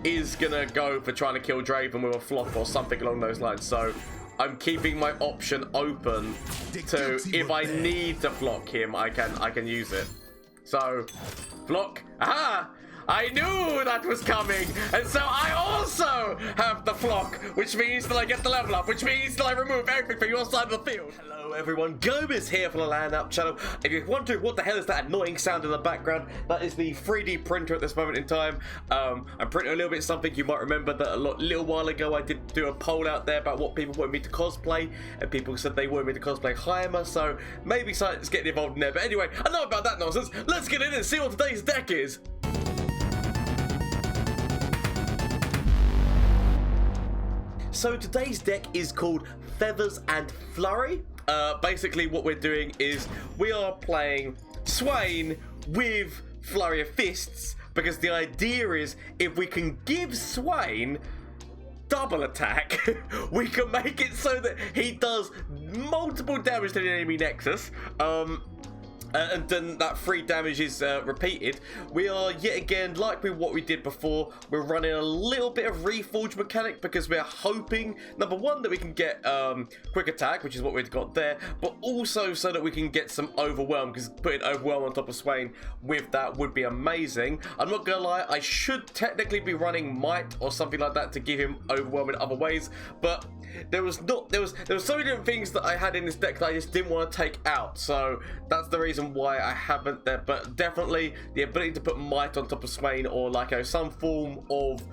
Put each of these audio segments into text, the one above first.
is gonna go for trying to kill Draven with a Flock or something along those lines. So I'm keeping my option open to, if I need to Flock him, I can use it. So Flock, aha! I knew that was coming, and so I also have the Flock, which means that I get the level up, which means that I remove everything from your side of the field. Hello everyone, Gomez here from the LAN Up channel. If you're wondering what the hell is that annoying sound in the background, that is the 3D printer at this moment in time. I'm printing a little bit something. You might remember that a little while ago I did do a poll out there about what people wanted me to cosplay, and people said they wanted me to cosplay Heimer, so maybe something's getting involved in there. But anyway, enough about that nonsense. Let's get in and see what today's deck is. So today's deck is called Feathers and Flurry. Basically what we're doing is we are playing Swain with Flurry of Fists, because the idea is if we can give Swain double attack, we can make it so that he does multiple damage to the enemy nexus. And then that 3 damage is repeated. We are yet again, like what we did before, we're running a little bit of reforge mechanic because we're hoping, number one, that we can get quick attack, which is what we've got there, but also so that we can get some overwhelm, because putting overwhelm on top of Swain with that would be amazing. I'm not gonna lie, I should technically be running might or something like that to give him overwhelm in other ways, but there was so many different things that I had in this deck that I just didn't want to take out, so that's the reason why I haven't there. But definitely the ability to put might on top of Swain, or like some form of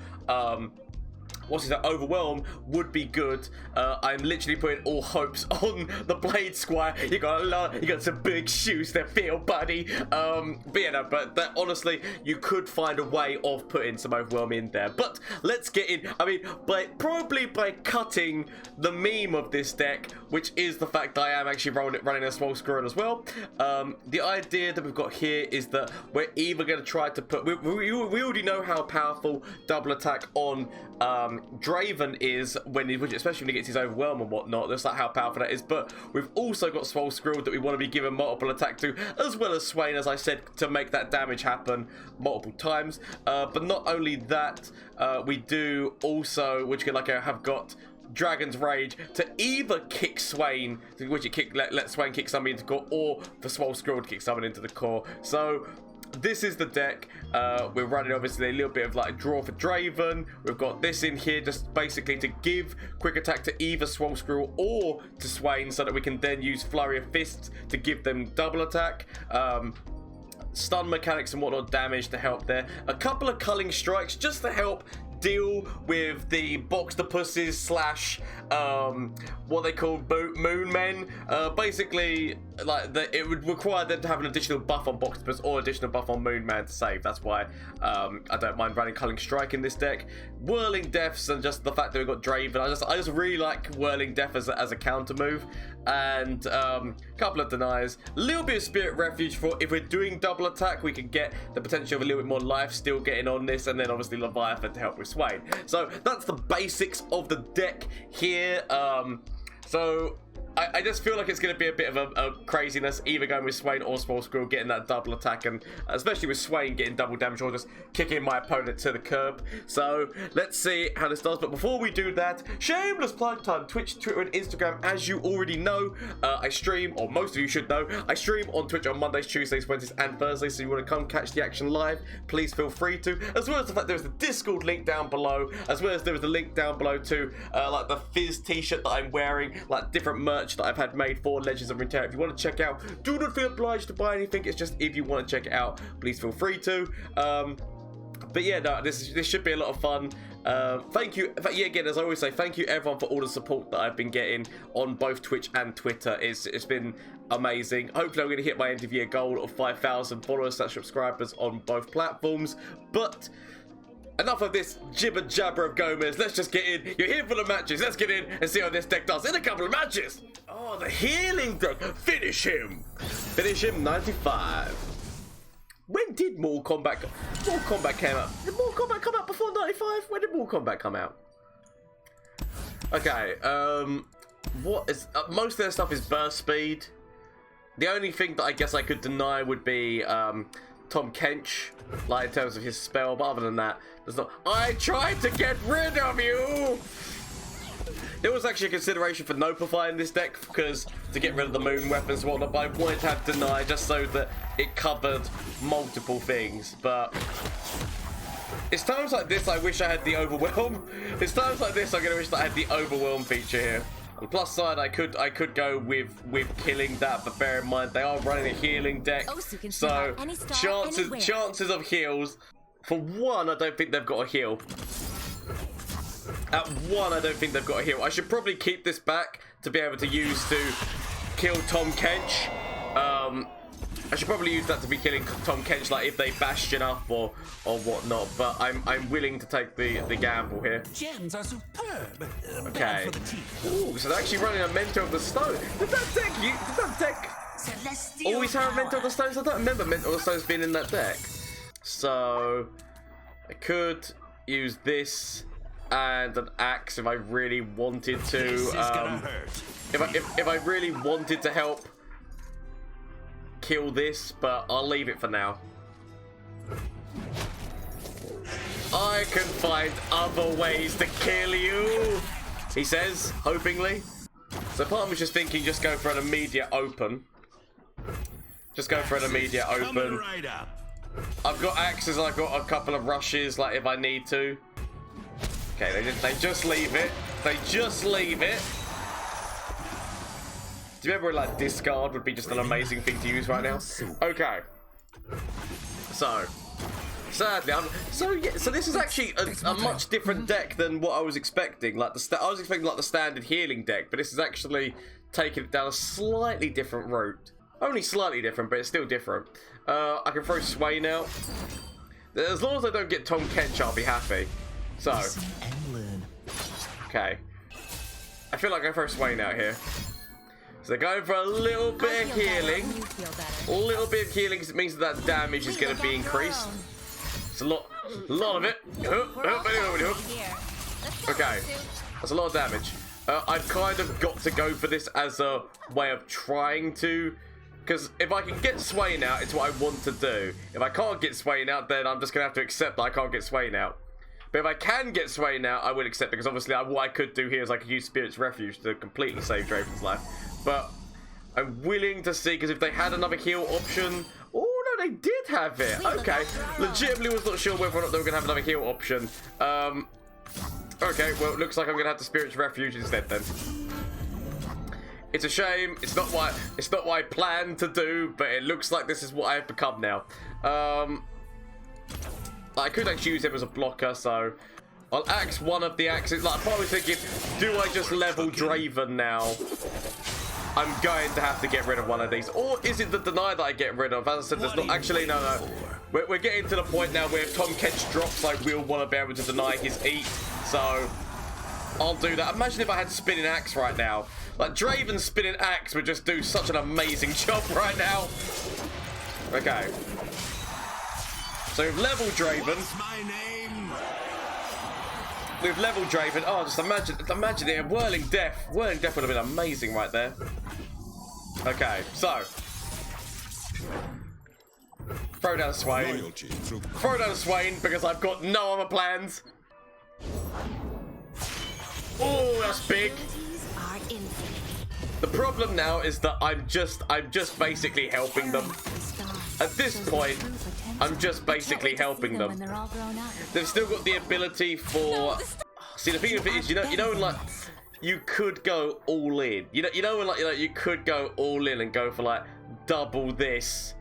overwhelm would be good. I'm literally putting all hopes on the Blade Squire. You got some big shoes to fill, buddy. But yeah, no, but that, honestly, you could find a way of putting some overwhelm in there. But let's get in. I mean, probably by cutting the meme of this deck, which is the fact that I am actually running a small squirrel as well. The idea that we've got here is that we're either going to try to put. We already know how powerful double attack on Draven is especially when he gets his overwhelm and whatnot. That's like how powerful that is. But we've also got Swole Squirrel that we want to be giving multiple attack to, as well as Swain, as I said, to make that damage happen multiple times. But not only that, we do also, which have got Dragon's Rage to either kick Swain, let Swain kick somebody into the core, or for Swole Squirrel to kick someone into the core. So this is the deck. We're running obviously a little bit of like draw for Draven. We've got this in here just basically to give quick attack to either Swole Squirrel or to Swain, so that we can then use Flurry of Fists to give them double attack. Stun mechanics and whatnot, damage to help there. A couple of culling strikes just to help deal with the boxtopusses / what they call moon men. Basically, like it would require them to have an additional buff on boxtopus or additional buff on moon man to save. That's why I don't mind running culling strike in this deck. Whirling deaths, and just the fact that we've got Draven, I just really like whirling death as a counter move. And a couple of denies, a little bit of spirit refuge for if we're doing double attack, we can get the potential of a little bit more life still getting on this, and then obviously Leviathan to help with Swain. So that's the basics of the deck here. So I just feel like it's going to be a bit of a craziness, either going with Swain or Small Squirrel getting that double attack, and especially with Swain getting double damage or just kicking my opponent to the curb. So let's see how this does. But before we do that, shameless plug time: Twitch, Twitter, and Instagram. As you already know, I stream, or most of you should know, I stream on Twitch on Mondays, Tuesdays, Wednesdays, and Thursdays. So you want to come catch the action live, please feel free to. As well as the fact there's the Discord link down below, as well as there is the link down below to like the Fizz t-shirt that I'm wearing, like different merch that I've had made for Legends of Runeterra. If you want to check out, do not feel obliged to buy anything. It's just if you want to check it out, please feel free to. But yeah, no, this should be a lot of fun. Thank you, yeah, again, as I always say, thank you everyone for all the support that I've been getting on both Twitch and Twitter. It's been amazing. Hopefully I'm going to hit my end of year goal of 5,000 followers / subscribers on both platforms. But enough of this jibber jabber of Gomez. Let's just get in. You're here for the matches. Let's get in and see how this deck does in a couple of matches. Oh, the healing deck. Finish him. Finish him 95. When did Mortal Kombat came out? Did Mortal Kombat come out before 95? When did Mortal Kombat come out? Okay, what is most of their stuff is burst speed. The only thing that I guess I could deny would be Tom Kench, like in terms of his spell, but other than that, there's not. I tried to get rid of you! There was actually a consideration for nopifying this deck because to get rid of the moon weapons and whatnot, but I wanted to have deny just so that it covered multiple things. But it's times like this I wish I had the overwhelm. It's times like this I'm gonna wish that I had the overwhelm feature here. On the plus side, I could go with killing that, but bear in mind they are running a healing deck, so chances of heals. For one, I don't think they've got a heal. At one, I don't think they've got a heal. I should probably keep this back to be able to use to kill Tom Kench. I should probably use that to be killing Tom Kench, like if they bastion up or whatnot. But I'm willing to take the gamble here. Gems are superb. Okay. Ooh, so they're actually running a Mentor of the Stone. Did that deck always have a Mentor of the Stones? I don't remember Mentor of the Stones being in that deck. So I could use this and an axe if I really wanted to. If I really wanted to help kill this, but I'll leave it for now. I can find other ways to kill you, he says, hopingly. So part of me's just thinking, just go for an immediate open. Just go for an immediate open. I've got axes, I've got a couple of rushes, like if I need to. Okay, they just leave it. They just leave it. Do you remember like discard would be just an amazing thing to use right now? Okay. So sadly, so this is actually a much different deck than what I was expecting. Like I was expecting like the standard healing deck, but this is actually taking it down a slightly different route. Only slightly different, but it's still different. I can throw Swain out. As long as I don't get Tom Kench, I'll be happy. So, okay. I feel like I throw Swain out here. So they're going for a little bit of healing. A little bit of healing because it means that damage is going to be increased. It's a lot of it. Okay, that's a lot of damage. I've kind of got to go for this as a way of trying to, because if I can get Swain out, it's what I want to do. If I can't get Swain out, then I'm just going to have to accept that I can't get Swain out. But if I can get Swain out, I will accept it, because obviously what I could do here is I could use Spirit's Refuge to completely save Draven's life. But I'm willing to see, because if they had another heal option... Oh, no, they did have it. Okay. Legitimately was not sure whether or not they were going to have another heal option. Okay, well, it looks like I'm going to have the Spirit's Refuge instead then. It's a shame. It's not what I planned to do, but it looks like this is what I have become now. I could actually use him as a blocker, so I'll axe one of the axes. Like, I'm probably thinking, do I just level Draven now? I'm going to have to get rid of one of these. Or is it the deny that I get rid of? As I said, there's not actually, no. We're getting to the point now where if Tom Kench drops, I will want to be able to deny his eat. So I'll do that. Imagine if I had spinning axe right now. Like, Draven's spinning axe would just do such an amazing job right now. Okay. So we've leveled Draven. We've leveled Draven. Oh, just imagine it. Whirling Death. Whirling Death would have been amazing right there. Okay, so throw down Swain. Throw down Swain because I've got no other plans. Oh, that's big. The problem now is that I'm just basically helping them. At this point, I'm just basically helping them. They've still got the ability for... See, the thing of it is, you know, like, you could go all in. You know, when, like, you could go all in and go for, like, double this,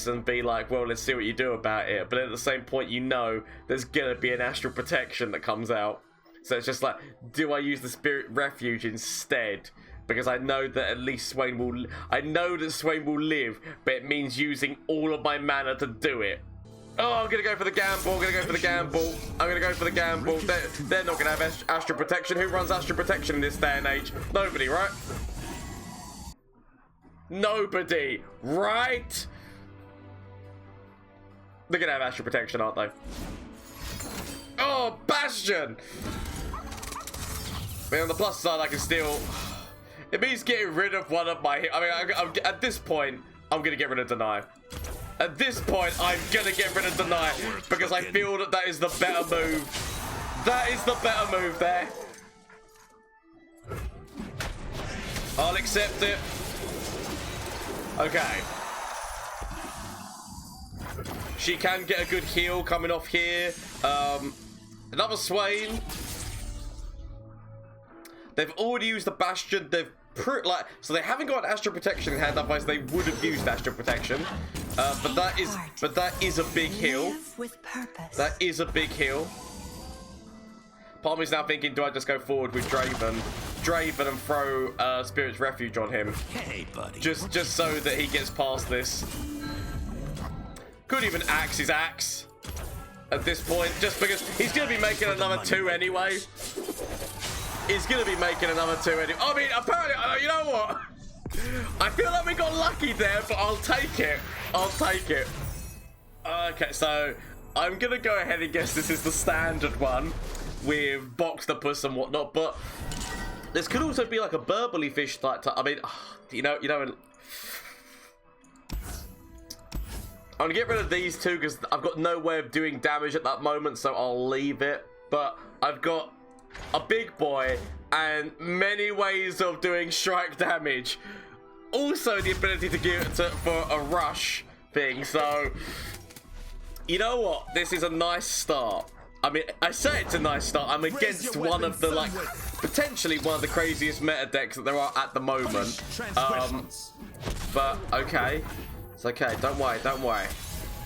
and be like, well, let's see what you do about it. But at the same point, you know, there's gonna be an astral protection that comes out. So it's just like, do I use the Spirit Refuge instead? Because I know that at least Swain will... I know that Swain will live, but it means using all of my mana to do it. Oh, I'm going to go for the gamble. I'm going to go for the gamble. I'm going to go for the gamble. They're not going to have Astral Protection. Who runs Astral Protection in this day and age? Nobody, right? Nobody, right? They're going to have Astral Protection, aren't they? Oh, Bastion! But on the plus side, I can still... It means getting rid of one of my... I mean, at this point, I'm going to get rid of Deny. At this point, I'm gonna get rid of Deny because I feel that that is the better move. That is the better move there. I'll accept it. Okay. She can get a good heal coming off here. Another Swain. They've already used the Bastion. They've so they haven't got Astral Protection in hand, otherwise they would have used Astral Protection. But that is a big heal. That is a big heal. Part of me's now thinking, do I just go forward with Draven and throw Spirit's Refuge on him? Hey, buddy. Just so that he gets past this. Could even axe his axe at this point, just because he's gonna be making another 2 anyway. He's gonna be making another 2 anyway. I mean, apparently, you know what? I feel like we got lucky there, but I'll take it. I'll take it. Okay, so I'm gonna go ahead and guess this is the standard one with Boxtopus and whatnot, but this could also be like a burbly fish type. I mean, you know. I'm gonna get rid of these two because I've got no way of doing damage at that moment, so I'll leave it. But I've got a big boy and many ways of doing strike damage. Also the ability to give it for a rush thing. So, you know what? This is a nice start. I mean, I say it's a nice start. I'm against one of the, like, potentially one of the craziest meta decks that there are at the moment. But, okay. It's okay. Don't worry. Don't worry.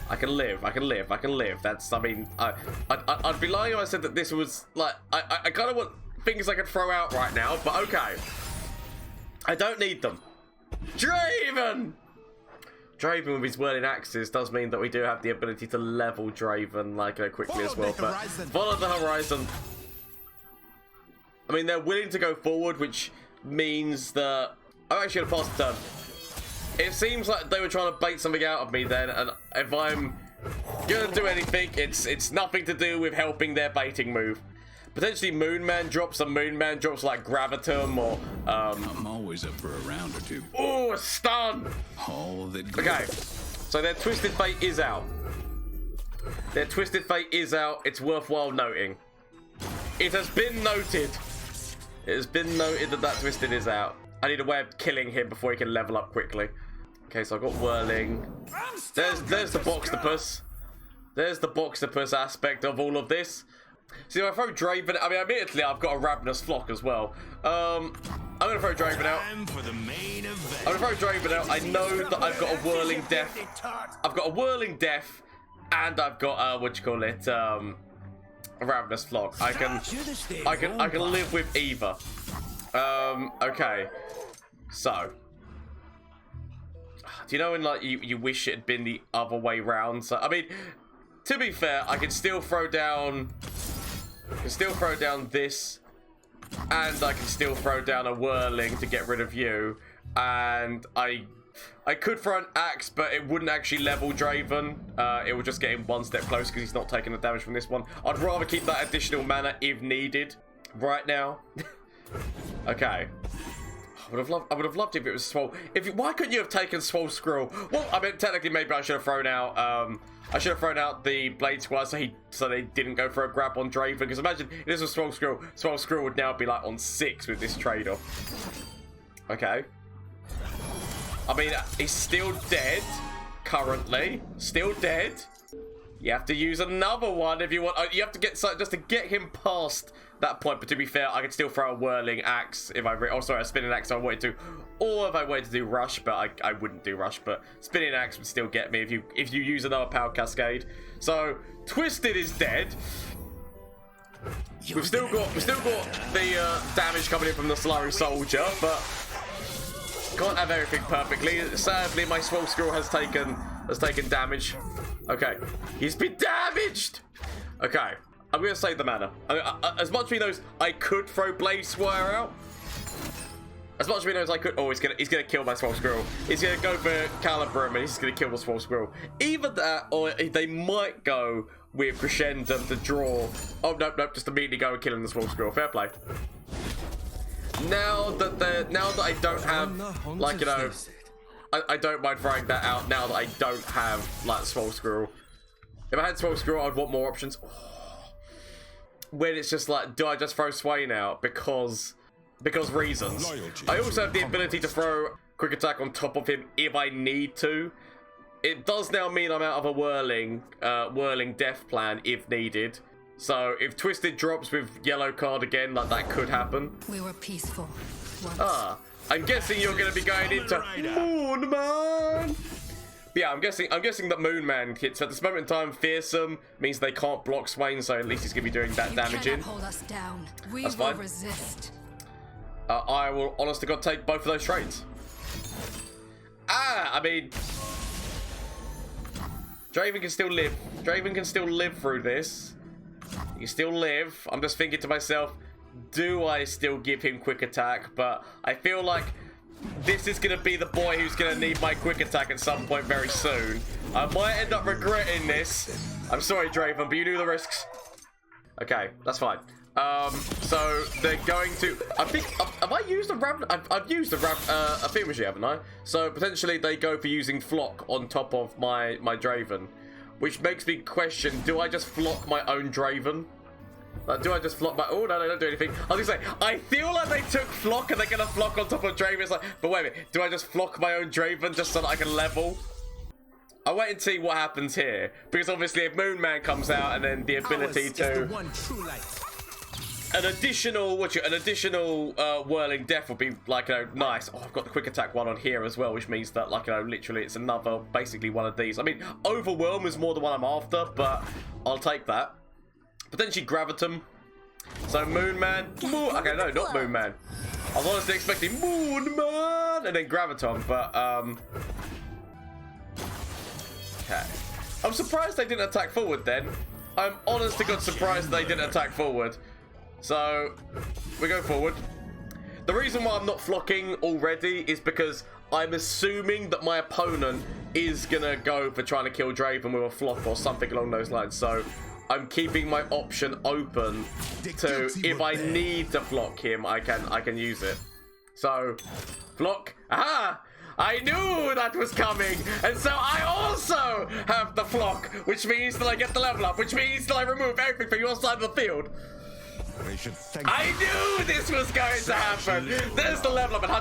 I can live. I can live. I can live. That's, I mean, I'd be lying if I said that this was, like, I kind of want things I could throw out right now, but okay. I don't need them. Draven! Draven with his whirling axes does mean that we do have the ability to level Draven, like, quickly as well, but follow the horizon. I mean, they're willing to go forward, which means that I'm actually going to pass the turn. It seems like they were trying to bait something out of me then, and if I'm going to do anything, it's nothing to do with helping their baiting move. Potentially Moonman drops, some Moonman drops like Gravitum or I'm always up for a round or two. Oh, a stun! All that okay, so their Twisted Fate is out. Their Twisted Fate is out. It's worthwhile noting. It has been noted. It has been noted that Twisted is out. I need a way of killing him before he can level up quickly. Okay, so I've got Whirling. There's the Boxtopus. There's the Boxtopus aspect of all of this. See, if I throw Draven, I mean, admittedly, I've got a Ravenous Flock as well. I'm going to throw Draven out. I'm going to throw Draven out. I know that I've got a Whirling Death. I've got a Whirling Death, and I've got, what do you call it, a Ravenous Flock. I can live with either. Okay. So. Do you know when, like, you wish it had been the other way round? So, I mean, to be fair, I can still throw down... this, and I can still throw down a Whirling to get rid of you, and I could throw an axe, but it wouldn't actually level Draven. It would just get him one step close because he's not taking the damage from this one. I'd rather keep that additional mana if needed right now. Okay. I would have loved if it was Swole. Why couldn't you have taken Swole Squirrel? Well, I mean, technically, maybe I should have thrown out. I should have thrown out the Blade Squire so they didn't go for a grab on Draven. Because imagine if this was Swole Squirrel. Swole Squirrel would now be like on 6 with this trade-off. Okay. I mean, he's still dead currently. Still dead. You have to use another one if you want. You have to get just to get him past that point. But to be fair, I could still throw a Whirling Axe if I... Oh, sorry, a Spinning Axe if I wanted to. Or if I wanted to do Rush, but I wouldn't do Rush. But Spinning Axe would still get me if you use another Power Cascade. So, Twisted is dead. We've still got the damage coming in from the Flurry Soldier, but can't have everything perfectly. Sadly, my Swole Squirrel has taken damage. Okay, he's been damaged. Okay, I'm gonna save the mana. As much as he knows I could throw Blade Squire out. As much as he knows I could. Oh, he's gonna kill my Swole Squirrel. He's gonna go for Calibrum and he's gonna kill the Swole Squirrel. Either that, or they might go with Crescendum to draw. Oh nope, just immediately go and killing the Swole Squirrel. Fair play. Now that I don't have, like, you know, I don't mind throwing that out now that I don't have, like, Swole Squirrel. If I had Swole Squirrel, I'd want more options. When it's just like, do I just throw Swain out because reasons? I also have the ability to throw quick attack on top of him if I need to. It does now mean I'm out of a whirling death plan if needed. So if Twisted drops with yellow card again, like that could happen. We were peaceful once. I'm guessing you're going to be going into Moon Man. Yeah, I'm guessing that Moon Man hits at this moment in time. Fearsome means they can't block Swain, so at least he's going to be doing that damage in. Hold us down. We That's will fine. resist. I will, honest to God, take both of those trades. I mean, Draven can still live. Draven can still live through this. He can still live. I'm just thinking to myself, do I still give him quick attack? But I feel like this is going to be the boy who's going to need my quick attack at some point very soon. I might end up regretting this. I'm sorry, Draven, but you knew the risks. Okay, that's fine. So they're going to... I think... Have I used a Rav... I've used a Aphelios, haven't I? So potentially they go for using Flock on top of my Draven. Which makes me question, do I just Flock my own Draven? Like, do I just Flock my... Oh, no, they don't do anything. I was going to say, I feel like they took Flock and they're going to Flock on top of Draven. It's like, but wait a minute. Do I just Flock my own Draven just so that I can level? I'll wait and see what happens here. Because obviously if Moon Man comes out and then the ability to... An additional whirling death would be like, you know, nice. Oh, I've got the quick attack one on here as well, which means that, like, you know, literally it's another, basically one of these. I mean, Overwhelm is more the one I'm after, but I'll take that. Potentially Gravitum. So Moon Man. Okay, no, not Moon Man. I was honestly expecting Moon Man and then Graviton, but okay. I'm surprised they didn't attack forward then. I'm honest to God surprised they didn't attack forward. So, we go forward. The reason why I'm not flocking already is because I'm assuming that my opponent is going to go for trying to kill Draven with a flock or something along those lines. So, I'm keeping my option open to, if I need to flock him, I can use it. So, flock. Aha! I knew that was coming, and so I also have the flock, which means that I get the level up, which means that I remove everything from your side of the field. I knew this was going to happen. There's the level up. I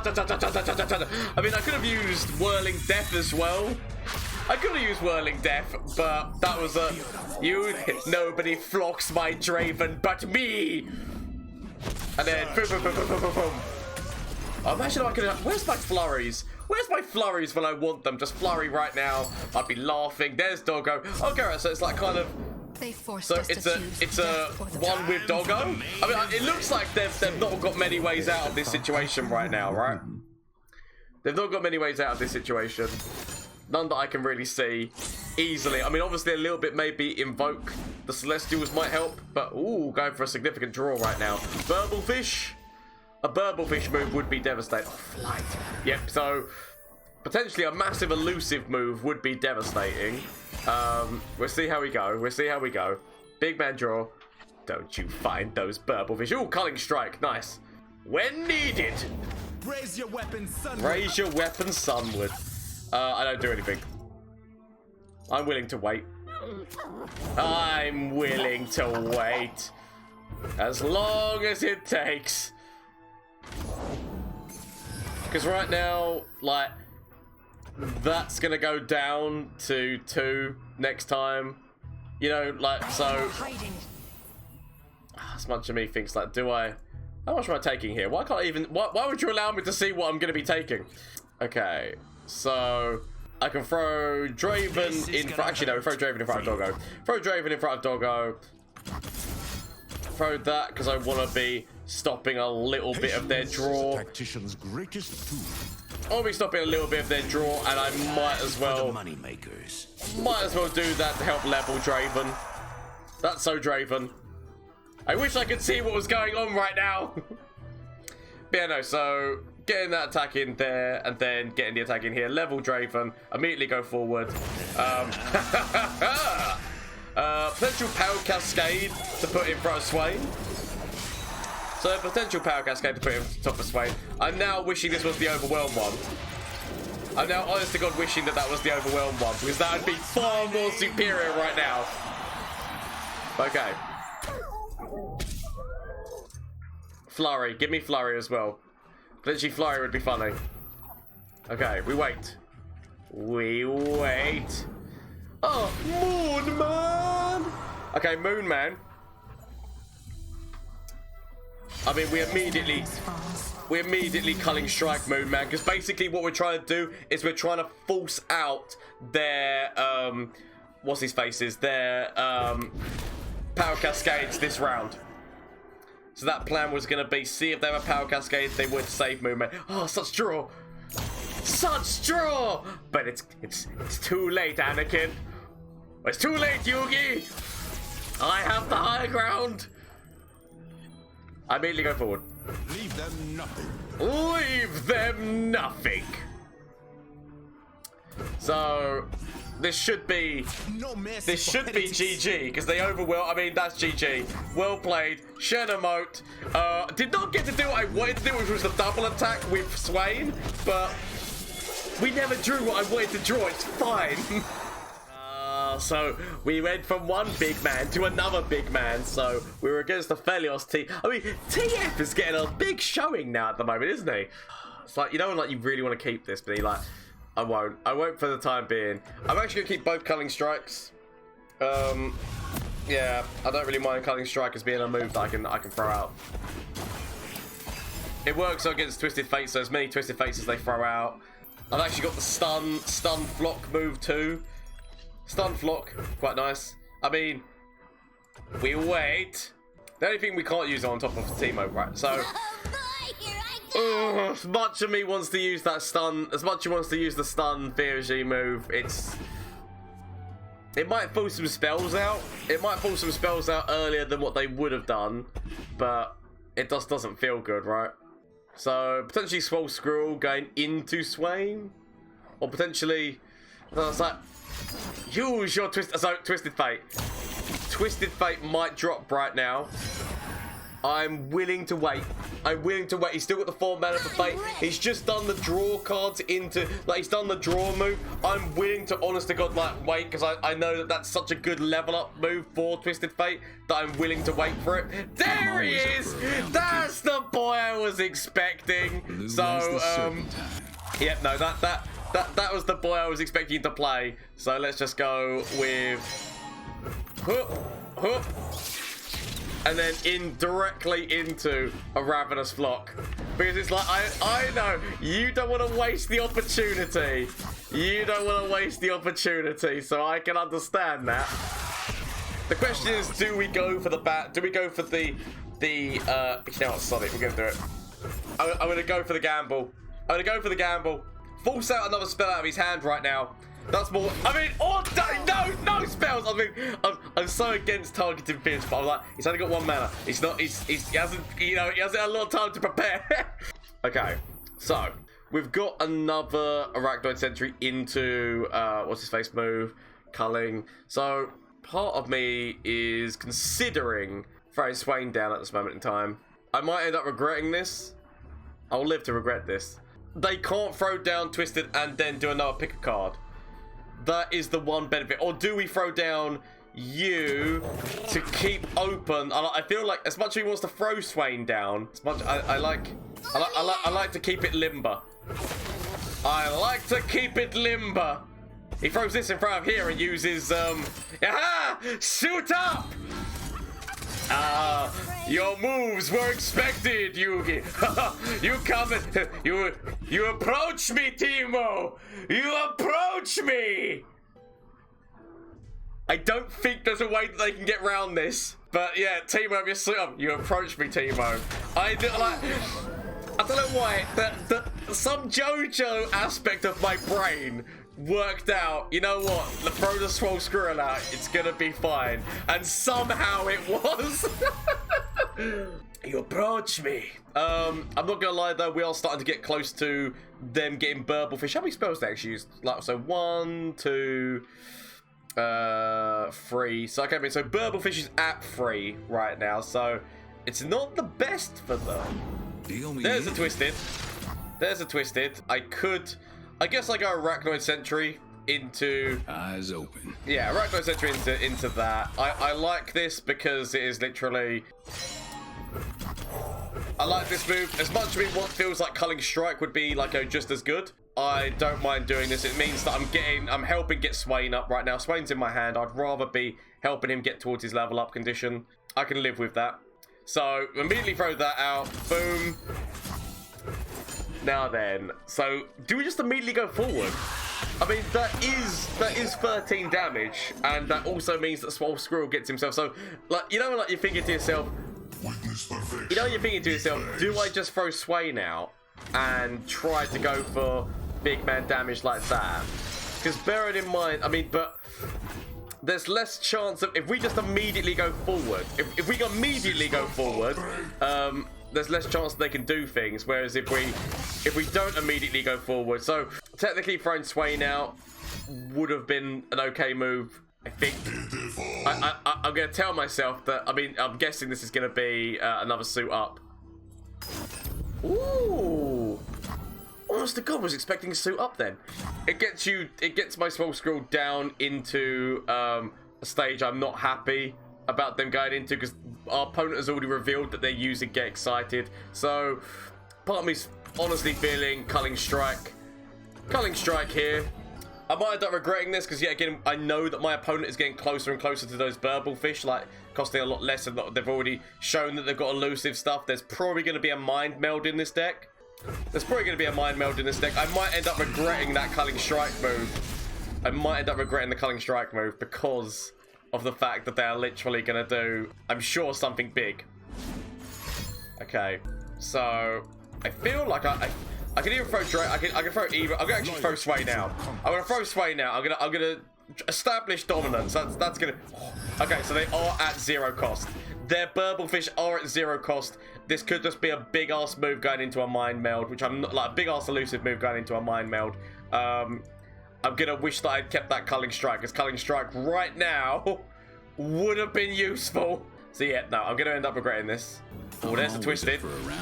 mean, I could have used Whirling Death as well. I could have used Whirling Death, but that was a... Nobody flocks my Draven but me. And then... Boom, boom, boom, boom, boom, boom, boom. Oh, imagine I could have... Where's my flurries? Where's my flurries when I want them? Just flurry right now. I'd be laughing. There's Doggo. Okay, right, so it's like kind of... So it's a one with Doggo. I mean, it looks like they've not got many ways out of this situation right now, right? They've not got many ways out of this situation. None that I can really see easily. I mean, obviously a little bit maybe invoke the Celestials might help, but ooh, going for a significant draw right now. Burblefish. A Burblefish move would be devastating. Oh, flight. Yep. So potentially a massive elusive move would be devastating. We'll see how we go. We'll see how we go. Big man draw. Don't you find those Burblefish. Ooh, Culling Strike. Nice. When needed. Raise your weapon sunward. Raise your weapon sunward. I don't do anything. I'm willing to wait. I'm willing to wait. As long as it takes. Because right now, like... That's gonna go down to 2 next time. You know, like, so... As much of me thinks, like, do I... How much am I taking here? Why can't I even... Why would you allow me to see what I'm gonna be taking? Okay, so... I can throw Draven in front... Actually, no, we throw Draven in front of Doggo. Throw Draven in front of Doggo. Throw that, because I want to be stopping a little bit of their draw. I'll be stopping a little bit of their draw, and I might as well do that to help level Draven. That's so Draven. I wish I could see what was going on right now. But yeah, no, so getting that attack in there, and then getting the attack in here. Level Draven, immediately go forward. Potential Power Cascade to put in front of Swain. So potential Power Cascade to put in top of Swain. I'm now wishing this was the Overwhelm one. I'm now, honest to God, wishing that that was the overwhelmed one, because that would be far more superior right now. Okay. Flurry. Give me Flurry as well. Literally, Flurry would be funny. Okay, we wait. We wait. Oh, Moon Man! Okay, Moon Man. I mean, we immediately culling strike Moon Man, because basically what we're trying to do is we're trying to force out their what's his faces, their power cascades this round. So that plan was going to be see if they have a power cascade, they would save Moon Man. Oh, such draw, such draw! But it's too late, Anakin. It's too late, Yugi. I have the high ground. I immediately go forward. Leave them nothing. Leave them nothing. So this should be GG, because they overwhelm. I mean, that's GG. Well played. Shen emote. Did not get to do what I wanted to do, which was the double attack with Swain, but we never drew what I wanted to draw. It's fine. So we went from one big man to another big man. So we were against the Aphelios team. I mean, TF is getting a big showing now at the moment, isn't he? It's like, you know, like you really want to keep this, but he like, I won't for the time being. I'm actually gonna keep both culling strikes. Yeah, I don't really mind culling strike as being a move that I can throw out. It works against Twisted Fate, so as many Twisted Fates as they throw out. I've actually got the stun flock move too. Stun flock, quite nice. I mean, we wait. The only thing we can't use on top of Teemo, right? So, as much of me wants to use that stun, as much as he wants to use the stun Fizz move, it might pull some spells out. It might pull some spells out earlier than what they would have done, but it just doesn't feel good, right? So potentially Swole Squirrel going into Swain, or potentially, it's like, use your Twisted Fate. Twisted Fate might drop right now. I'm willing to wait. I'm willing to wait. He's still got the 4 mana for Fate. He's just done the draw cards into, like, he's done the draw move. I'm willing to, honest to God, like, wait, because I know that that's such a good level up move for Twisted Fate that I'm willing to wait for it. There he is! That's the boy I was expecting. So, yeah, no, that was the boy I was expecting to play. So let's just go with hoop, and then directly into a Ravenous Flock, because it's like I know you don't want to waste the opportunity. You don't want to waste the opportunity, so I can understand that. The question is, do we go for the bat? Do we go for the you know what, Sonic, we're gonna do it. I'm gonna go for the gamble. I'm gonna go for the gamble. Force out another spell out of his hand right now. That's more. I mean, oh no spells. I mean, I'm so against targeting Fizz, but I'm like, he's only got 1 mana. He's not. He hasn't. You know, he hasn't had a lot of time to prepare. Okay, so we've got another Arachnoid Sentry into what's his face move, culling. So part of me is considering throwing Swain down at this moment in time. I might end up regretting this. I'll live to regret this. They can't throw down Twisted and then do another pick a card. That is the one benefit. Or do we throw down you to keep open? I feel like as much as he wants to throw Swain down, as much I like to keep it limber. I like to keep it limber. He throws this in front of here and uses aha! Suit up! Your moves were expected, Yugi. You come and you approach me, Teemo. You approach me. I don't think there's a way that they can get around this. But yeah, Teemo, you approach me, Teemo. I don't know why. Some JoJo aspect of my brain worked out, you know what, throw the Swole Squirrel out, it's gonna be fine. And somehow it was. You approach me. I'm not gonna lie though, we are starting to get close to them getting Burblefish. How many spells they actually use? Like, so 1, 2, 3. So okay, so Burblefish is at 3 right now, so it's not the best for them. There's a Twisted. There's a Twisted. I could I guess I go Arachnoid Sentry into... Eyes open. Yeah, Arachnoid Sentry into that. I like this because it is literally... I like this move. As much as what feels like Culling Strike would be like just as good, I don't mind doing this. It means that I'm helping get Swain up right now. Swain's in my hand. I'd rather be helping him get towards his level up condition. I can live with that. So immediately throw that out. Boom. Now then, so do we just immediately go forward? I mean, that is 13 damage, and that also means that Swole Squirrel gets himself. So, like, you know, like you're thinking to yourself, do I just throw Swain out and try to go for big man damage like that? Because bearing in mind, I mean, but there's less chance of, if we just immediately go forward, if we immediately go forward, there's less chance they can do things. Whereas if we don't immediately go forward, so technically throwing Swain out would have been an okay move. I think I'm gonna tell myself that. I mean, I'm guessing this is gonna be another suit up. Ooh, honest to God, was expecting a suit up. Then it gets my Small Scroll down into a stage I'm not happy about them going into, because our opponent has already revealed that they're using Get Excited. So part of me's honestly feeling Culling Strike here. I might end up regretting this because, yeah, again, I know that my opponent is getting closer and closer to those Burble Fish, like costing a lot less, and they've already shown that they've got elusive stuff. There's probably going to be a Mind Meld in this deck. I might end up regretting that Culling Strike move. I might end up regretting the Culling Strike move because of the fact that they're literally going to do, I'm sure, something big. Okay, so I feel like I can even throw Drake. I can throw either. I'm gonna actually throw Swain now. I'm gonna throw Swain now. I'm gonna establish dominance. That's gonna. Okay, so they are at 0 cost. Their Burble Fish are at 0 cost. This could just be a big ass move going into a Mind Meld, which I'm not, like a big ass elusive move going into a Mind Meld. I'm gonna wish that I'd kept that Culling Strike, because Culling Strike right now would have been useful. So yeah, no, I'm gonna end up regretting this. Oh, there's the Twisted.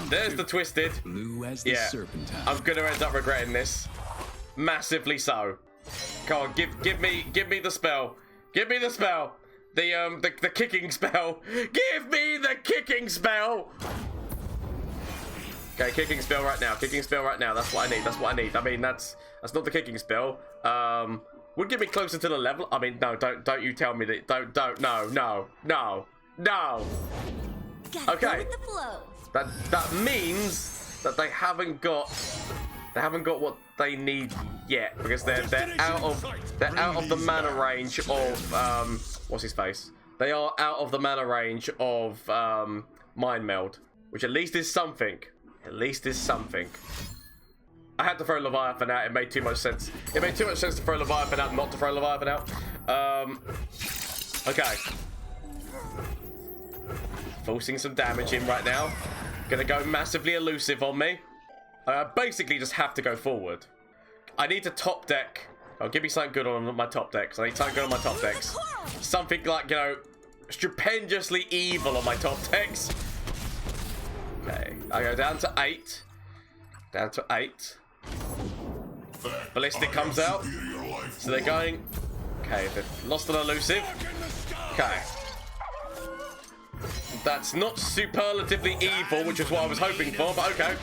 There's the Twisted. Blue as the serpentine. I'm gonna end up regretting this. Massively so. Come on, give me the spell. Give me the spell. The kicking spell. Give me the kicking spell. Okay, kicking spell right now. Kicking spell right now. That's what I need. That's what I need. I mean, that's not the kicking spell. Would get me closer to the level. I mean, no, don't you tell me that. Don't. No. Okay. That means that they haven't got what they need yet, because they're out of the mana range of what's his face? They are out of the mana range of Mind Meld, which at least is something. I had to throw Leviathan out. It made too much sense. It made too much sense to throw Leviathan out, not to throw Leviathan out. Okay. Forcing some damage in right now. Gonna go massively elusive on me. I basically just have to go forward. I need to top deck. Oh, give me something good on my top decks. I need something good on my top decks. Something like, you know, stupendously evil on my top decks. Okay, I go down to 8. Down to 8. Ballistic comes out. So they're going... Okay, they've lost an elusive. Okay. That's not superlatively evil, which is what I was hoping for, but okay.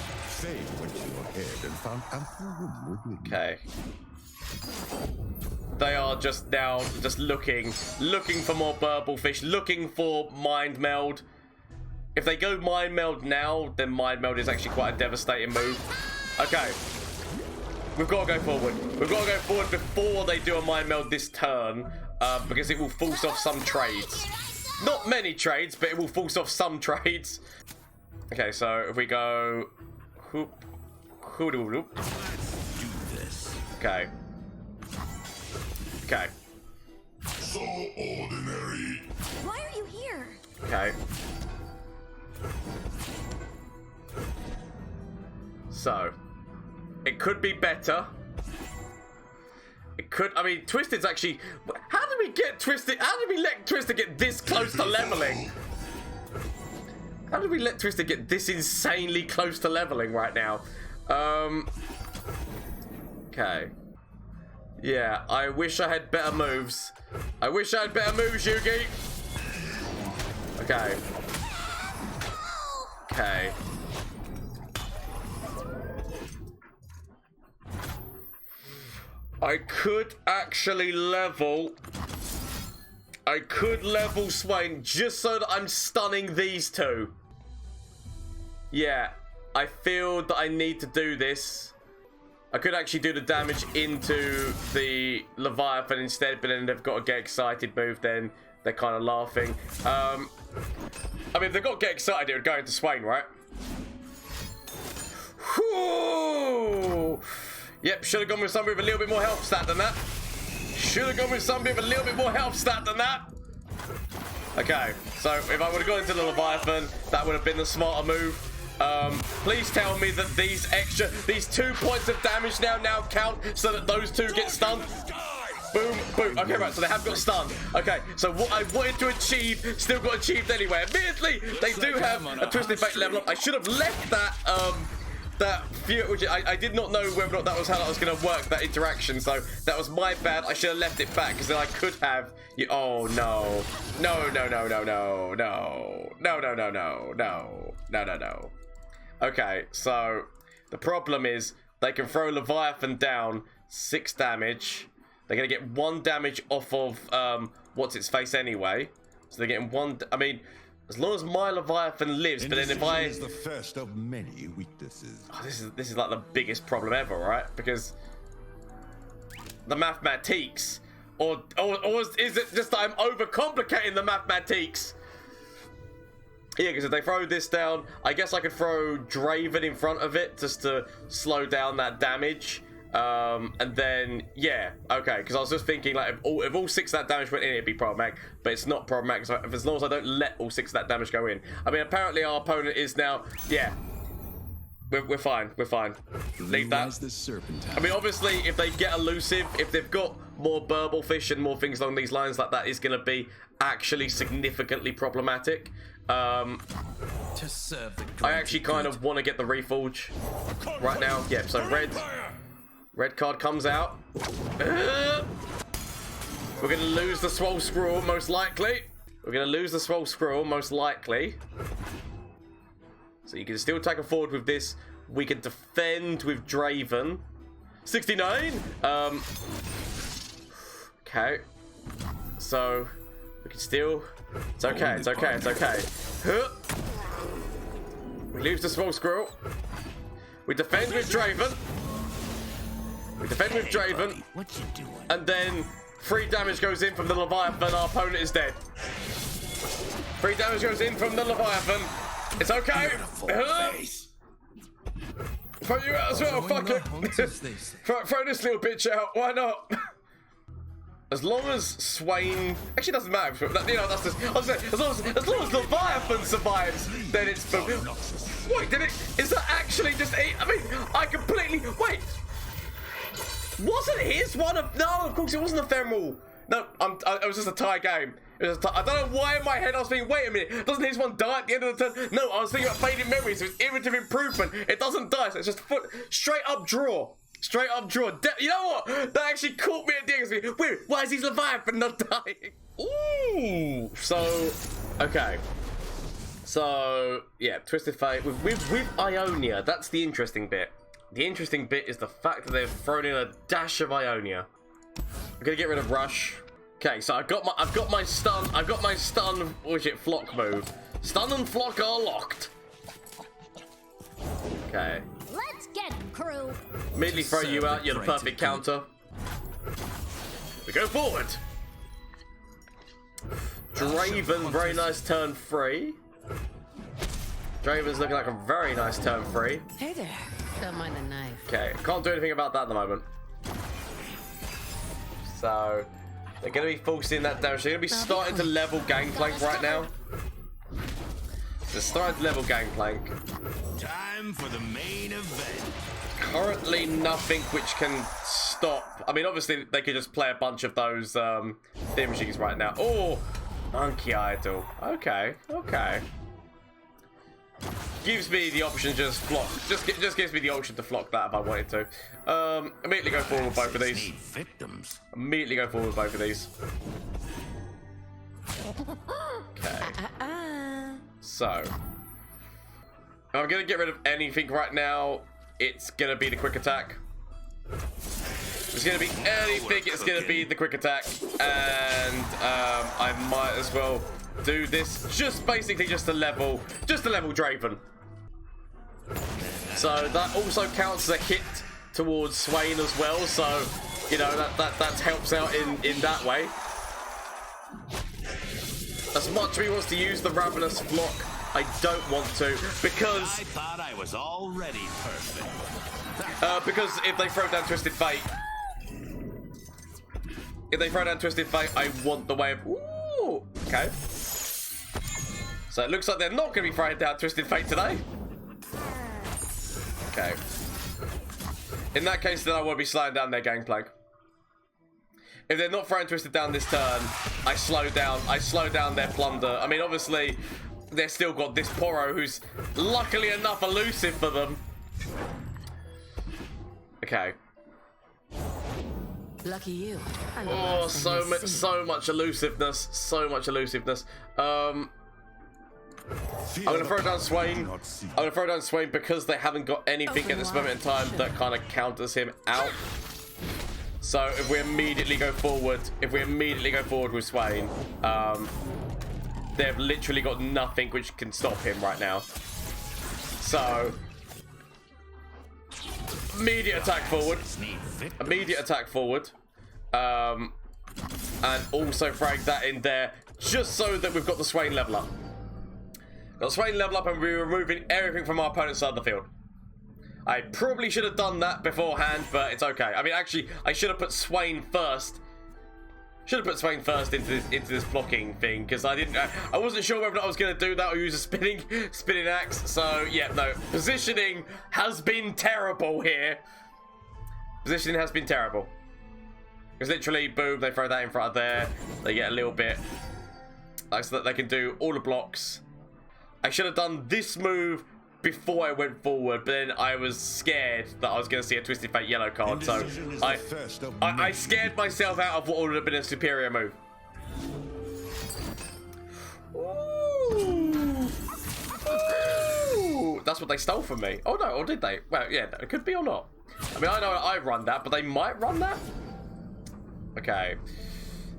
Okay. They are just now looking for more Burble Fish, looking for Mind Meld. If they go Mind Meld now, then Mind Meld is actually quite a devastating move. Okay. We've got to go forward. We've got to go forward before they do a Mind Meld this turn, because it will force off some trades. Not many trades, but it will force off some trades. Okay, so if we go... Hoop. Hoop. Okay. Okay. So ordinary. Why are you here? Okay. So, it could be better. It could, I mean, Twisted's actually... How did we get Twisted? How did we let Twisted get this close to leveling? How did we let Twisted get this insanely close to leveling right now? Okay. Yeah, I wish I had better moves. I wish I had better moves, Yugi. Okay. Okay. I could actually level... I could level Swain just so that I'm stunning these two. Yeah, I feel that I need to do this. I could actually do the damage into the Leviathan instead, but then they've got to get excited move, then they're kind of laughing. I mean, if they've got to get excited, it would go into Swain, right? Whew. Yep, should have gone with somebody with a little bit more health stat than that. Should have gone with somebody with a little bit more health stat than that. Okay, so if I would have gone into the Leviathan, that would have been the smarter move. Please tell me that these 2 points of damage now count so that those two get stunned. Boom, boom. Okay, right, so they have got stunned. Okay, so what I wanted to achieve, still got achieved anyway. Admittedly, they do have a Twisted Fate level up. I should have left that, which I did not know whether or not that was how that was going to work, that interaction, so that was my bad. I should have left it back, because then I could have... Oh, no. No. Okay, so the problem is they can throw Leviathan down 6 damage. They're going to get 1 damage off of what's its face anyway. So they're getting 1... I mean, as long as my Leviathan lives, but then if I... is the first of many weaknesses. Oh, this is like the biggest problem ever, right? Because the mathematiques, or is it just that I'm overcomplicating the mathematiques? Yeah, because if they throw this down, I guess I could throw Draven in front of it just to slow down that damage. And then, yeah, okay, because I was just thinking, like, if all 6 of that damage went in, it'd be problematic, but it's not problematic, so as long as I don't let all 6 of that damage go in. I mean, apparently our opponent is now, yeah, we're fine, leave that. I mean, obviously, if they get elusive, if they've got more burble fish and more things along these lines, like that is going to be actually significantly problematic. I actually kind of want to get the Reforge right now. Yeah, so red card comes out. We're going to lose the Swole Scroll, most likely. So you can still take a forward with this. We can defend with Draven. 69. Okay. So we can still... It's okay. We lose the Swole Scroll. We defend with Draven. What you doing? And then 3 damage goes in from the Leviathan. Our opponent is dead. 3 damage goes in from the Leviathan. It's okay. Throw you out as well. Fuck it. Throw this little bitch out. Why not? As long as Swain... Actually, doesn't matter. You know, that's just... I was saying, as long as Leviathan survives, then it's... Wait, did it... Is that actually just... I mean, I completely... Wait. Wasn't his one of... No, of course it wasn't ephemeral. No, it was just a tie game. I don't know why in my head I was thinking, wait a minute, doesn't his one die at the end of the turn? No, I was thinking about fading memories. So it's iterative improvement. It doesn't die, so it's just straight up draw. You know what? That actually caught me at the end. Wait, why is his Leviathan not dying? Ooh. So, okay. So, yeah, Twisted Fate with Ionia. That's the interesting bit. The interesting bit is the fact that they've thrown in a dash of Ionia. I'm gonna get rid of Rush. Okay, so I've got my stun. What is it? Flock move. Stun and flock are locked. Okay. Let's get him, crew. Immediately throw you out. You're the perfect counter. We go forward. Draven, very nice turn 3. Draven's looking like a very nice turn 3. Hey there. Don't mind the knife. Okay, can't do anything about that at the moment. So, they're going to be forcing that damage. They're going to be starting to level Gangplank right now. They're starting to level Gangplank. Time for the main event. Currently, nothing which can stop. I mean, obviously, they could just play a bunch of those Thingamajiggies right now. Oh, Monkey Idol. Okay. gives me the option to just flock. Just gives me the option to flock that if I wanted to. Immediately go forward with both of these. Victims. Immediately go forward with both of these. Okay. So, if I'm gonna get rid of anything right now, it's gonna be the quick attack. It's gonna be anything. It's gonna be the quick attack, and I might as well do this just basically just to level Draven. So that also counts as a hit towards Swain as well. So you know that helps out in that way. As much as he wants to use the Ravenous Flock, I don't want to because I thought I was already perfect. because if they throw down Twisted Fate, I want the way of. Ooh, okay. So it looks like they're not going to be throwing down Twisted Fate today. Okay. In that case, then I will be slowing down their gangplank. If they're not throwing Twisted down this turn, I slow down their plunder. I mean, obviously, they've still got this Poro who's luckily enough elusive for them. Okay. Lucky you. Oh, so much elusiveness. So much elusiveness. I'm gonna throw down Swain. I'm gonna throw down Swain because they haven't got anything at this moment in time that kind of counters him out. So if we immediately go forward, with Swain, they've literally got nothing which can stop him right now. So immediate attack forward, and also frag that in there just so that we've got the Swain level up. Got Swain level up and we're removing everything from our opponent's side of the field. I probably should have done that beforehand, but it's okay. I mean, actually, I should have put Swain first. Into this blocking thing because I wasn't sure whether I was going to do that or use a spinning axe. So yeah, no. Positioning has been terrible here. Because literally, boom, they throw that in front of there. They get a little bit like so that they can do all the blocks. I should have done this move before I went forward, but then I was scared that I was going to see a Twisted Fate yellow card, so I scared myself out of what would have been a superior move. Ooh. That's what they stole from me. Oh no, or did they? Well, yeah, it could be or not. I mean, I know I run that, but they might run that? Okay.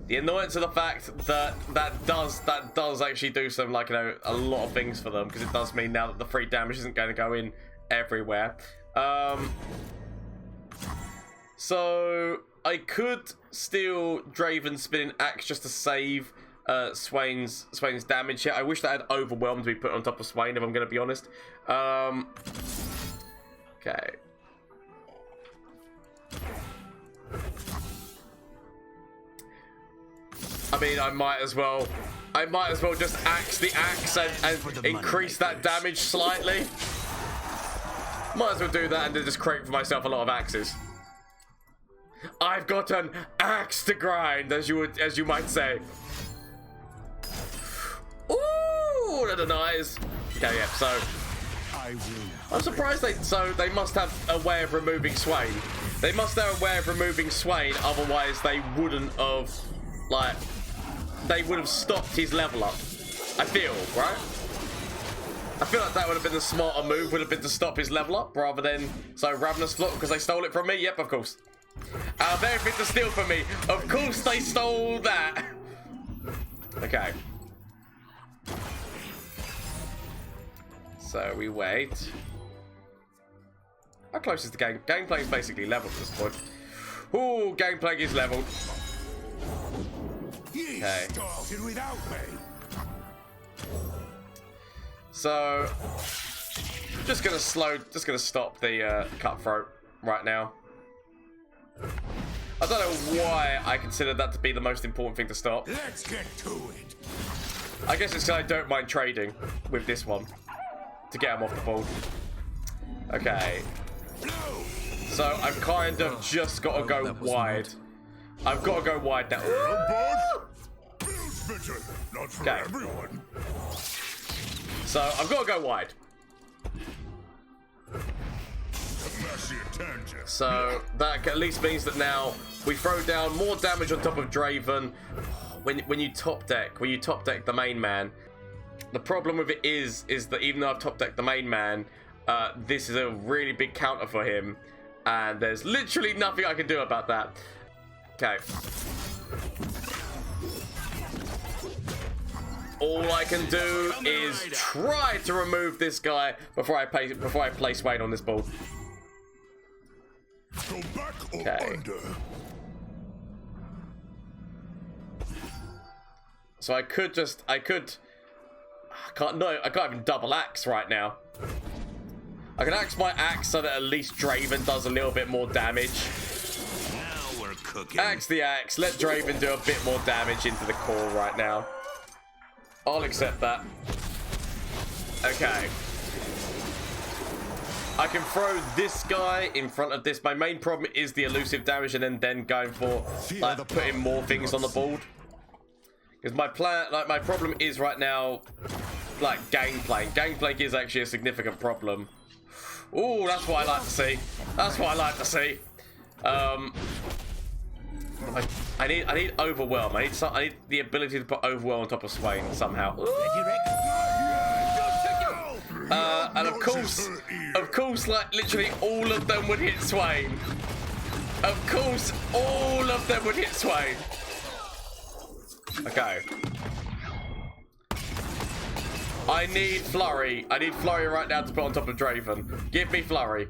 The annoyance of the fact that that does actually do some, like, you know, a lot of things for them, because it does mean now that the free damage isn't going to go in everywhere. So I could steal Draven's spinning axe just to save Swain's damage here. I wish that had overwhelmed to be put on top of Swain, if I'm going to be honest. Okay. I mean, I might as well just axe the axe and increase that damage slightly. Might as well do that and then just create for myself a lot of axes. I've got an axe to grind, as you might say. Ooh, that nice. Okay, yeah. So I'm surprised they must have a way of removing Swain. They must have a way of removing Swain, otherwise they wouldn't have, like, they would have stopped his level up. I feel, right? I feel like that would have been the smarter move, would have been to stop his level up rather than, so Ravenous Flock, because they stole it from me? Yep, of course. Out of everything to steal from me, of course they stole that. Okay. So we wait. How close is the game? Gameplay is basically leveled at this point. Ooh, gameplay is leveled. Okay. So just gonna stop the cutthroat right now. I don't know why I consider that to be the most important thing to stop. Let's get to it. I guess it's because I don't mind trading with this one to get him off the board. Okay. So I've kind of just got to go wide. I've got to go wide now. Not for everyone. So I've got to go wide. So that at least means that now we throw down more damage on top of Draven when you top deck the main man. The problem with it is that even though I've top decked the main man, this is a really big counter for him, and there's literally nothing I can do about that. Okay. All I can do is try to remove this guy before I play Swain on this board. Okay. So I can't even double axe right now. I can axe my axe so that at least Draven does a little bit more damage. Now we're cooking. Axe the axe, let Draven do a bit more damage into the core right now. I'll accept that. Okay. I can throw this guy in front of this. My main problem is the elusive damage and then going for like putting more things on the board. Because my plan, like my problem is right now, like gangplank. Gangplank is actually a significant problem. Ooh, that's what I like to see. That's what I like to see. I need overwhelm. I need the ability to put overwhelm on top of Swain somehow. And of course, like literally all of them would hit Swain. Of course, all of them would hit Swain. Okay. I need Flurry. I need Flurry right now to put on top of Draven. Give me Flurry.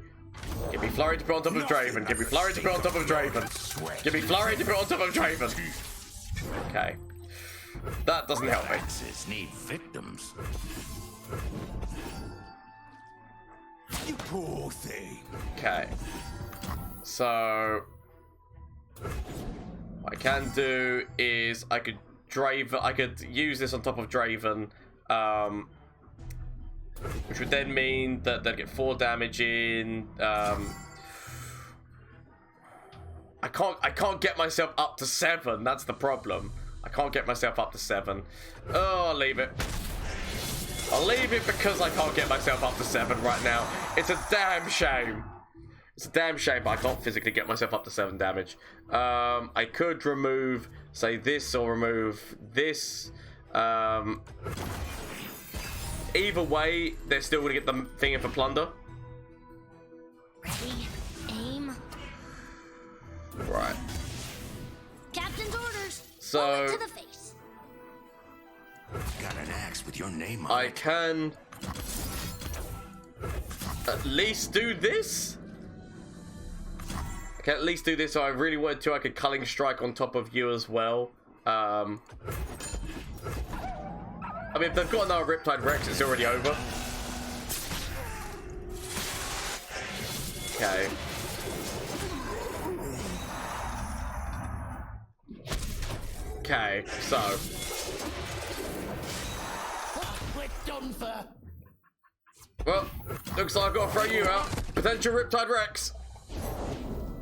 Give me Flurry to put on top of Draven. Give me Flurry to put on top of Draven. Give me Flurry to put on top of Draven. Okay. That doesn't help me. Axes need victims. You poor thing. Okay. So what I can do is I could use this on top of Draven, which would then mean that they'd get 4 damage in. I can't get myself up to 7. That's the problem. I can't get myself up to 7. Oh, I'll leave it. I'll leave it because I can't get myself up to 7 right now. It's a damn shame. It's a damn shame, but I can't physically get myself up to 7 damage. I could remove, say, this or remove this. Either way, they're still going to get the thing in for plunder. Ready, aim. Right. Captain's orders. So Bullet to the face. Got an axe with your name on I it. can at least do this. I can at least do this. So I really wanted to. I could culling strike on top of you as well. I mean, if they've got another Riptide Rex, it's already over. Okay. Okay, so We're done for. well, looks like I've got to throw you out. Potential Riptide Rex.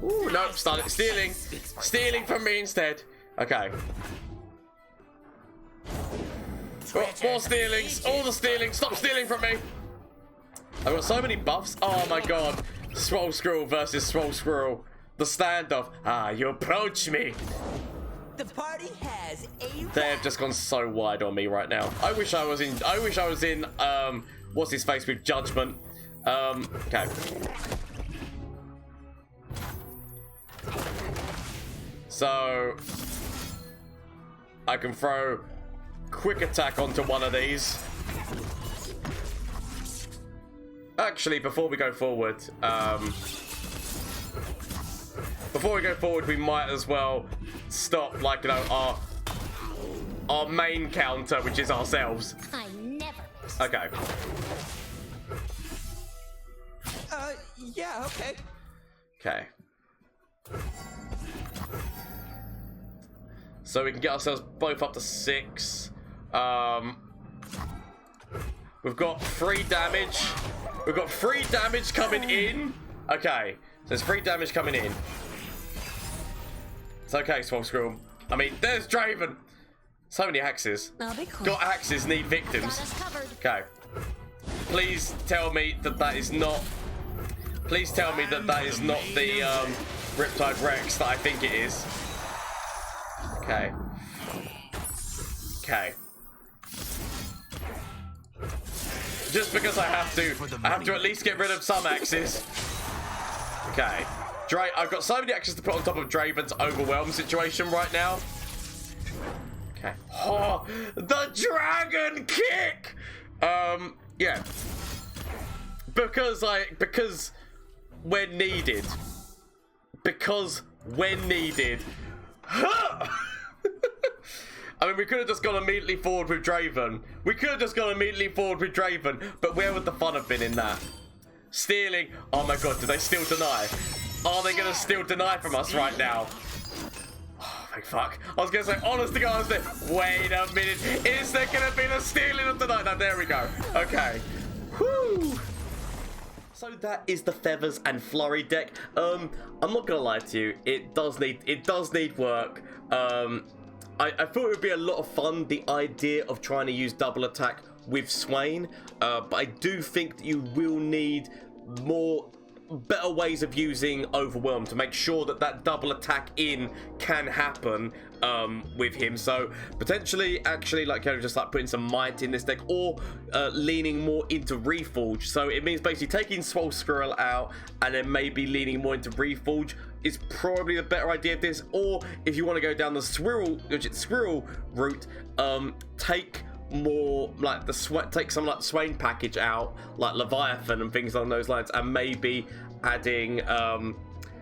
Ooh, nope, stealing from me instead. Okay. Oh, more stealings, all the stealing. Stop stealing from me. I've got so many buffs. Oh my god. Swole Squirrel versus Swole Squirrel. The standoff. Ah, you approach me. The party has a. They have just gone so wide on me right now. I wish I was in what's his face with Judgment. Okay. So I can throw quick attack onto one of these. Actually, before we go forward, we might as well stop, like, you know, our main counter, which is ourselves. I never miss. Okay. Yeah, okay. Okay. So we can get ourselves both up to 6. We've got 3 damage. We've got 3 damage coming in. Okay. So there's 3 damage coming in. It's okay, Swamp Squirrel. I mean, there's Draven. So many axes. I'll be quick. Got axes, need Got victims. us covered. Okay. Please tell me that that is not... Please tell me that that is not the Riptide Rex that I think it is. Okay. Okay. Just because I have to at least get rid of some axes. Okay. I've got so many axes to put on top of Draven's overwhelm situation right now. Okay. Oh, the dragon kick! Yeah. Because when needed. Because when needed. I mean, we could have just gone immediately forward with Draven. But where would the fun have been in that? Stealing. Oh my god, do they still deny? Are they going to still deny from us right now? Oh, thank fuck. I was going to say, honest to God, wait a minute. Is there going to be the stealing of the night? No, there we go. Okay. Whew. So that is the Feathers and Flurry deck. I'm not going to lie to you. It does need work. I thought it would be a lot of fun, the idea of trying to use double attack with Swain, but I do think that you will need better ways of using Overwhelm to make sure that that double attack in can happen with him. So potentially actually just putting some might in this deck, or leaning more into Reforge. So it means basically taking Swole Squirrel out and then maybe leaning more into Reforge is probably the better idea of this. Or if you want to go down the squirrel route, take more take some like Swain package out, like Leviathan and things along those lines, and maybe adding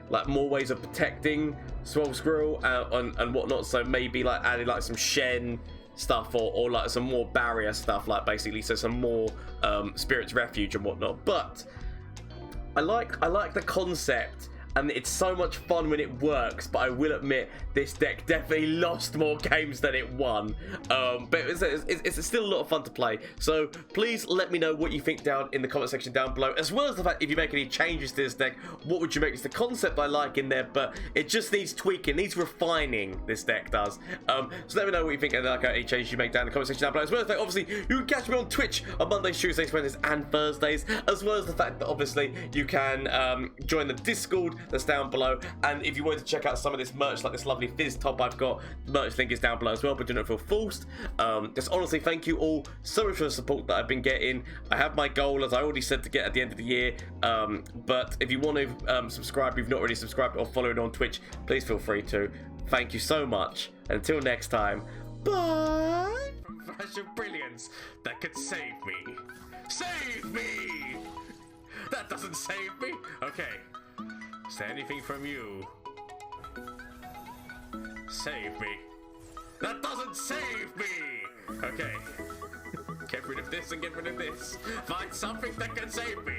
like more ways of protecting Swole Squirrel and whatnot. So maybe like adding like some Shen stuff, or like some more barrier stuff, like basically so some more Spirit's Refuge and whatnot. But I like the concept, and it's so much fun when it works, but I will admit this deck definitely lost more games than it won. But it's still a lot of fun to play. So please let me know what you think down in the comment section down below, as well as the fact if you make any changes to this deck, what would you make? It's the concept I like in there, but it just needs tweaking, needs refining, this deck does. So let me know what you think and any changes you make down in the comment section down below, as well as the fact, obviously, you can catch me on Twitch on Mondays, Tuesdays, Wednesdays and Thursdays, as well as the fact that obviously you can join the Discord that's down below. And if you wanted to check out some of this merch, like this lovely Fizz top I've got, the merch link is down below as well, but do not feel forced. Just honestly, thank you all so much for the support that I've been getting. I have my goal, as I already said, to get at the end of the year, but if you want to subscribe, if you've not already subscribed or followed on Twitch, please feel free to. Thank you so much, and until next time, bye. Flash of brilliance that could save me. Save me! That doesn't save me. Okay. Say anything from you. Save me. That doesn't save me! Okay. Get rid of this and get rid of this. Find something that can save me.